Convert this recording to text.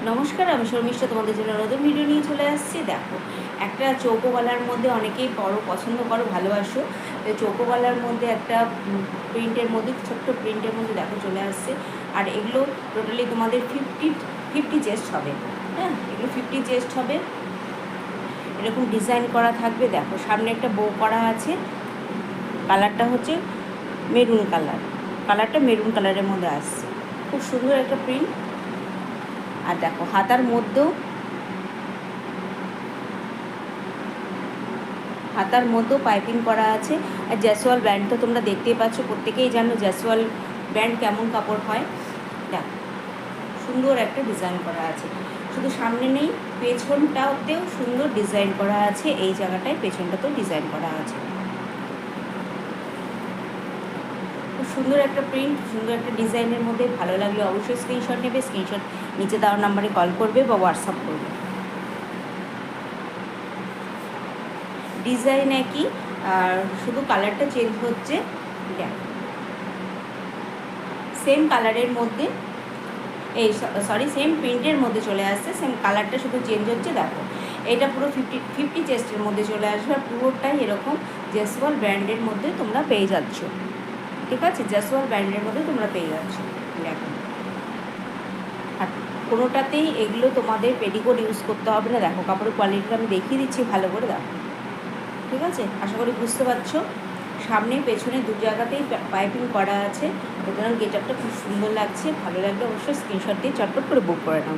নমস্কার, আমি শর্মিষ্ঠা তোমাদের জন্য নতুন ভিডিও নিয়ে চলে আসছি। দেখো, একটা চৌকো গলার মধ্যে অনেকেই বড় পছন্দ করো, ভালোবাসো। চৌকো গলার মধ্যে একটা প্রিন্টের মধ্যে, ছোট্ট প্রিন্টের মধ্যে দেখো চলে আসছে। আর এগুলো টোটালি তোমাদের ফিফটি চেস্ট হবে। হ্যাঁ, এগুলো 50 চেস্ট হবে। এরকম ডিজাইন করা থাকবে। দেখো, সামনে একটা বো করা আছে। কালারটা হচ্ছে মেরুন কালার। কালারটা মেরুন কালারের মধ্যে আসছে। খুব সুন্দর একটা প্রিন্ট। আর দেখো, হাতার মধ্যেও পাইপিং করা আছে। আর জ্যাসওয়াল ব্যান্ড তো তোমরা দেখতেই পাচ্ছ, প্রত্যেকেই জানো জ্যাসওয়াল ব্যান্ড কেমন কাপড় হয়। দেখো, সুন্দর একটা ডিজাইন করা আছে। শুধু সামনে নেই, পেছনটাতেও সুন্দর ডিজাইন করা আছে। এই জায়গাটায় পেছনটাতেও ডিজাইন করা আছে। খুব সুন্দর একটা প্রিন্ট, সুন্দর একটা ডিজাইনের মধ্যে। ভালো লাগলে অবশ্যই স্ক্রিনশট নেবে। স্ক্রিনশট নিচে দেওয়ার নাম্বারে কল করবে বা হোয়াটসঅ্যাপ করবে। ডিজাইন একই, আর শুধু কালারটা চেঞ্জ হচ্ছে। দেখো, সেম কালারের মধ্যে, সেম প্রিন্টের মধ্যে চলে আসছে। সেম কালারটা শুধু চেঞ্জ হচ্ছে। দেখো, এটা পুরো ফিফটি চেস্টের মধ্যে চলে আসবে। আর পুরোটাই এরকম জ্যাসওয়াল ব্র্যান্ডের মধ্যে তোমরা পেয়ে যাচ্ছ। ঠিক আছে, জ্যাসওয়াল ব্র্যান্ডের মধ্যে তোমরা পেয়ে যাচ্ছ। দেখো, আর কোনোটাতেই এগুলো তোমাদের পেটিকোট ইউজ করতে হবে না। দেখো, কাপড়ের কোয়ালিটিটা আমি দেখিয়ে দিচ্ছি ভালো করে। দেখো, ঠিক আছে, আশা করি বুঝতে পারছো। সামনে পেছনে দু জায়গাতেই পাইপিং করা আছে, সুতরাং গেটআপটা খুব সুন্দর লাগছে। ভালো লাগলে অবশ্যই স্ক্রিনশট দিয়ে চটপট করে বুক করে নাও।